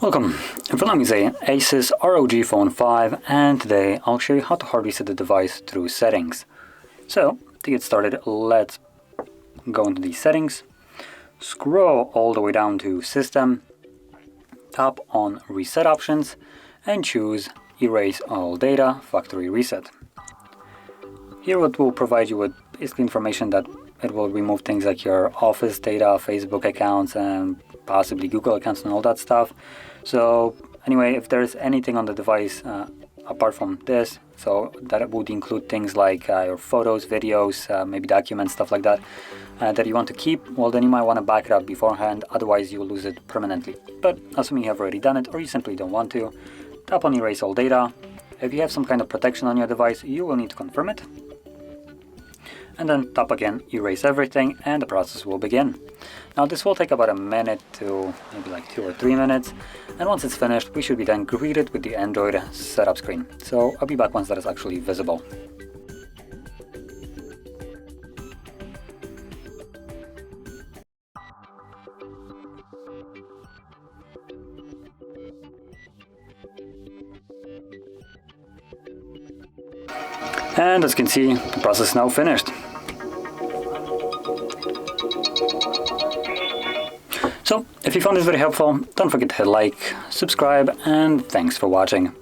Welcome, in front of me is a ASUS ROG Phone 5, and today I'll show you how to hard reset the device through settings. So, to get started, let's go into the settings, scroll all the way down to System, tap on Reset Options, and choose Erase All Data Factory Reset. Here it will provide you with basically information that it will remove things like your office data, Facebook accounts, and possibly Google accounts and all that stuff. So anyway, if there's anything on the device apart from this, so that would include things like your photos, videos, maybe documents, stuff like that, that you want to keep, well then you might want to back it up beforehand, otherwise you'll lose it permanently. But assuming you have already done it or you simply don't want to, tap on Erase All Data. If you have some kind of protection on your device, you will need to confirm it. And then tap again, Erase Everything, and the process will begin. Now this will take about a minute to maybe like 2 or 3 minutes, and once it's finished we should be then greeted with the Android setup screen. So I'll be back once that is actually visible. And as you can see, the process is now finished. So, if you found this very helpful, don't forget to hit like, subscribe, and thanks for watching.